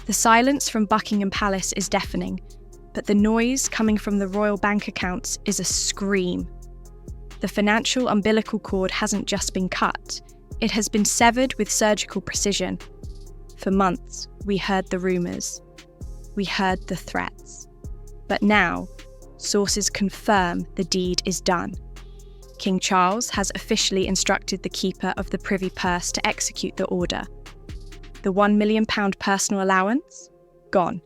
The silence from Buckingham Palace is deafening, but the noise coming from the royal bank accounts is a scream. The financial umbilical cord hasn't just been cut, it has been severed with surgical precision. For months, we heard the rumours. We heard the threats. But now, sources confirm the deed is done. King Charles has officially instructed the Keeper of the Privy Purse to execute the order. The £1 million personal allowance? Gone.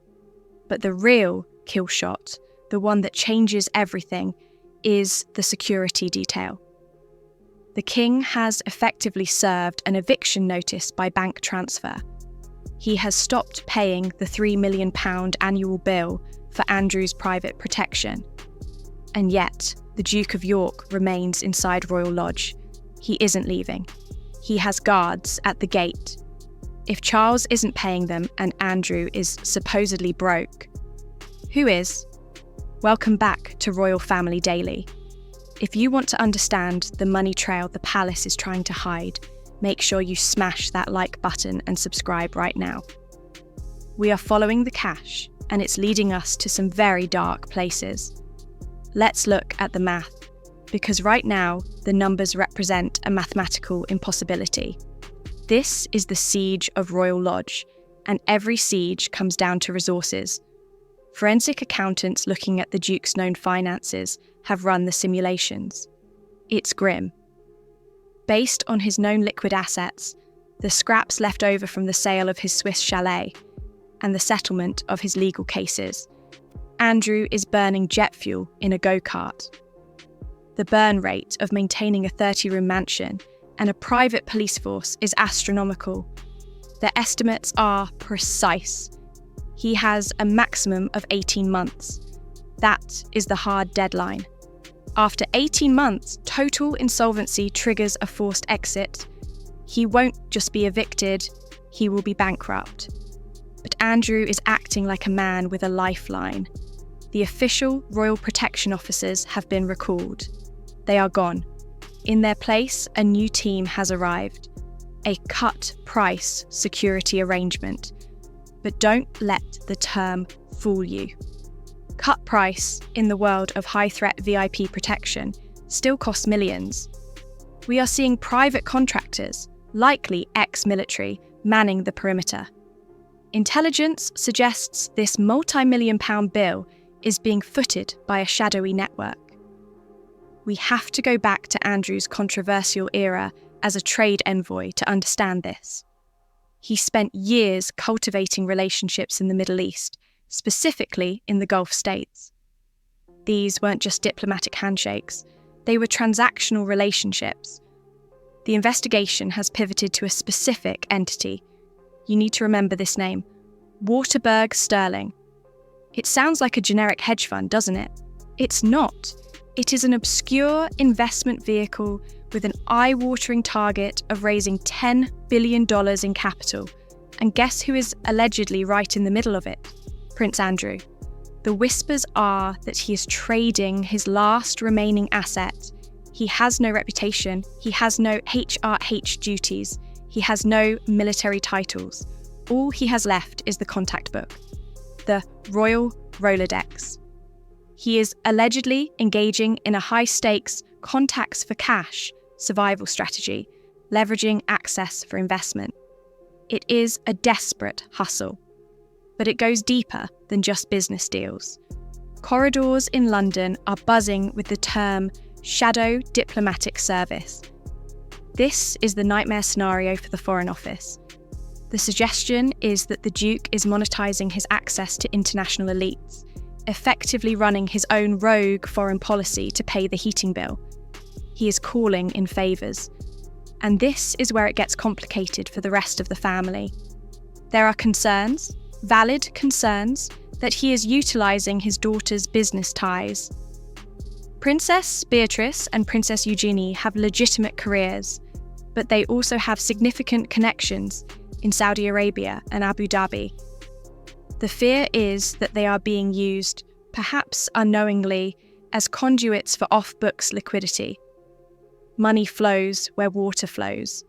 But the real kill shot, the one that changes everything, is the security detail. The King has effectively served an eviction notice by bank transfer. He has stopped paying the £3 million annual bill for Andrew's private protection. And yet, the Duke of York remains inside Royal Lodge. He isn't leaving. He has guards at the gate. If Charles isn't paying them and Andrew is supposedly broke, who is? Welcome back to Royal Family Daily. If you want to understand the money trail the palace is trying to hide, make sure you smash that like button and subscribe right now. We are following the cash, and it's leading us to some very dark places. Let's look at the math, because right now, the numbers represent a mathematical impossibility. This is the siege of Royal Lodge, and every siege comes down to resources. Forensic accountants looking at the Duke's known finances have run the simulations. It's grim. Based on his known liquid assets, the scraps left over from the sale of his Swiss chalet, and the settlement of his legal cases, Andrew is burning jet fuel in a go-kart. The burn rate of maintaining a 30-room mansion and a private police force is astronomical. Their estimates are precise. He has a maximum of 18 months. That is the hard deadline. After 18 months, total insolvency triggers a forced exit. He won't just be evicted, he will be bankrupt. But Andrew is acting like a man with a lifeline. The official royal protection officers have been recalled. They are gone. In their place, a new team has arrived. A cut-price security arrangement. But don't let the term fool you. Cut price, in the world of high-threat VIP protection, still costs millions. We are seeing private contractors, likely ex-military, manning the perimeter. Intelligence suggests this multi-million-pound bill is being footed by a shadowy network. We have to go back to Andrew's controversial era as a trade envoy to understand this. He spent years cultivating relationships in the Middle East, specifically in the Gulf states. These weren't just diplomatic handshakes, they were transactional relationships. The investigation has pivoted to a specific entity. You need to remember this name, Waterberg Sterling. It sounds like a generic hedge fund, doesn't it? It's not. It is an obscure investment vehicle with an eye-watering target of raising $10 billion in capital. And guess who is allegedly right in the middle of it? Prince Andrew. The whispers are that he is trading his last remaining asset. He has no reputation, he has no HRH duties, he has no military titles. All he has left is the contact book, the Royal Rolodex. He is allegedly engaging in a high-stakes contacts for cash survival strategy, leveraging access for investment. It is a desperate hustle, but it goes deeper than just business deals. Corridors in London are buzzing with the term shadow diplomatic service. This is the nightmare scenario for the Foreign Office. The suggestion is that the Duke is monetising his access to international elites, effectively running his own rogue foreign policy to pay the heating bill. He is calling in favours. And this is where it gets complicated for the rest of the family. There are concerns, valid concerns, that he is utilising his daughter's business ties. Princess Beatrice and Princess Eugenie have legitimate careers, but they also have significant connections in Saudi Arabia and Abu Dhabi. The fear is that they are being used, perhaps unknowingly, as conduits for off-books liquidity. Money flows where water flows,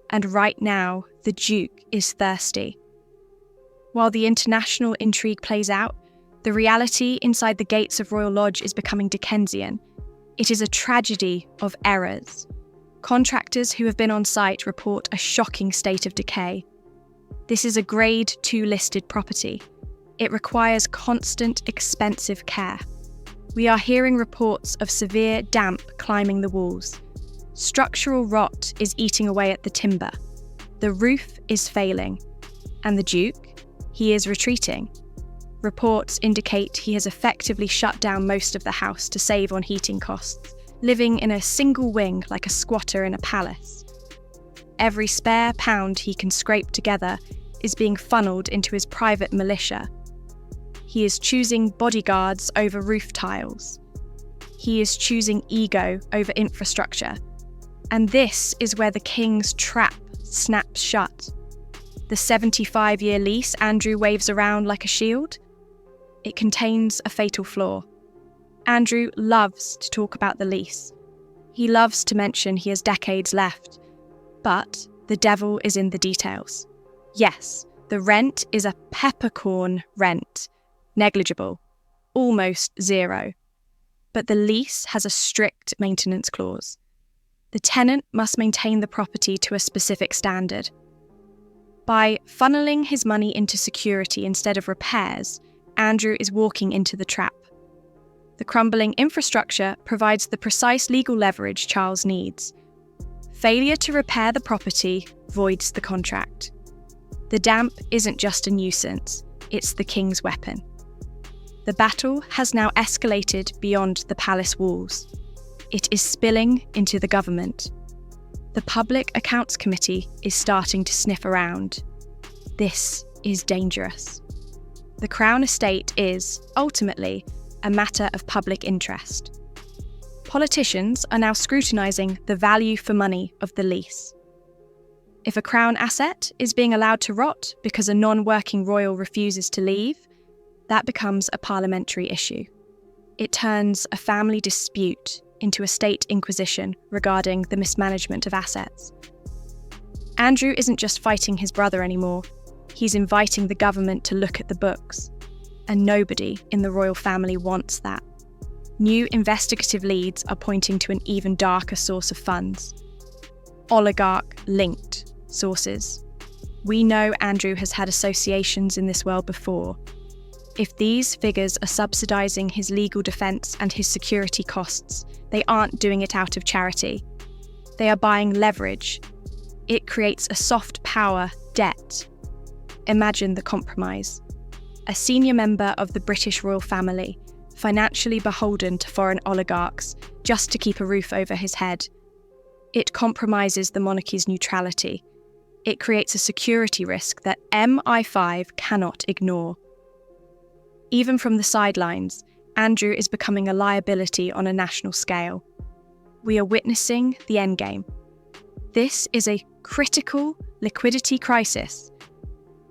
and right now the Duke is thirsty. While the international intrigue plays out, the reality inside the gates of Royal Lodge is becoming Dickensian. It is a tragedy of errors. Contractors who have been on site report a shocking state of decay. This is a Grade 2 listed property. It requires constant, expensive care. We are hearing reports of severe damp climbing the walls. Structural rot is eating away at the timber. The roof is failing. And the Duke? He is retreating. Reports indicate he has effectively shut down most of the house to save on heating costs, living in a single wing like a squatter in a palace. Every spare pound he can scrape together is being funneled into his private militia. He is choosing bodyguards over roof tiles. He is choosing ego over infrastructure. And this is where the king's trap snaps shut. The 75-year lease Andrew waves around like a shield? It contains a fatal flaw. Andrew loves to talk about the lease. He loves to mention he has decades left. But the devil is in the details. Yes, the rent is a peppercorn rent. Negligible. Almost zero. But the lease has a strict maintenance clause. The tenant must maintain the property to a specific standard. By funneling his money into security instead of repairs, Andrew is walking into the trap. The crumbling infrastructure provides the precise legal leverage Charles needs. Failure to repair the property voids the contract. The damp isn't just a nuisance, it's the king's weapon. The battle has now escalated beyond the palace walls. It is spilling into the government. The Public Accounts Committee is starting to sniff around. This is dangerous. The Crown Estate is, ultimately, a matter of public interest. Politicians are now scrutinising the value for money of the lease. If a Crown asset is being allowed to rot because a non-working royal refuses to leave, that becomes a parliamentary issue. It turns a family dispute into a state inquisition regarding the mismanagement of assets. Andrew isn't just fighting his brother anymore, he's inviting the government to look at the books. And nobody in the royal family wants that. New investigative leads are pointing to an even darker source of funds. Oligarch-linked sources. We know Andrew has had associations in this world before. If these figures are subsidising his legal defence and his security costs, they aren't doing it out of charity. They are buying leverage. It creates a soft power debt. Imagine the compromise. A senior member of the British royal family, financially beholden to foreign oligarchs, just to keep a roof over his head. It compromises the monarchy's neutrality. It creates a security risk that MI5 cannot ignore. Even from the sidelines, Andrew is becoming a liability on a national scale. We are witnessing the endgame. This is a critical liquidity crisis.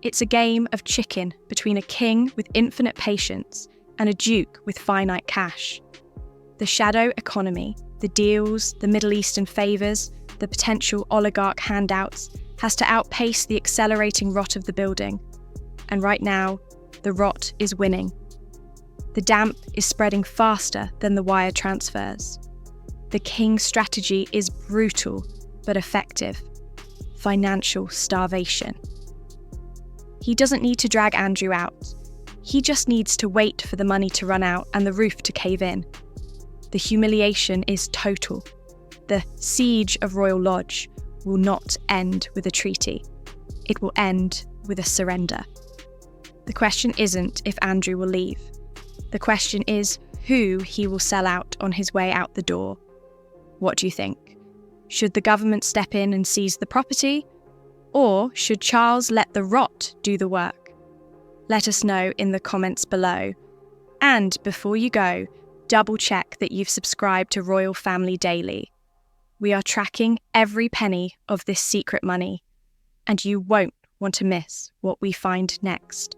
It's a game of chicken between a king with infinite patience and a duke with finite cash. The shadow economy, the deals, the Middle Eastern favours, the potential oligarch handouts has to outpace the accelerating rot of the building. And right now, the rot is winning. The damp is spreading faster than the wire transfers. The king's strategy is brutal but effective. Financial starvation. He doesn't need to drag Andrew out. He just needs to wait for the money to run out and the roof to cave in. The humiliation is total. The siege of Royal Lodge will not end with a treaty. It will end with a surrender. The question isn't if Andrew will leave. The question is who he will sell out on his way out the door. What do you think? Should the government step in and seize the property? Or should Charles let the rot do the work? Let us know in the comments below. And before you go, double check that you've subscribed to Royal Family Daily. We are tracking every penny of this secret money, and you won't want to miss what we find next.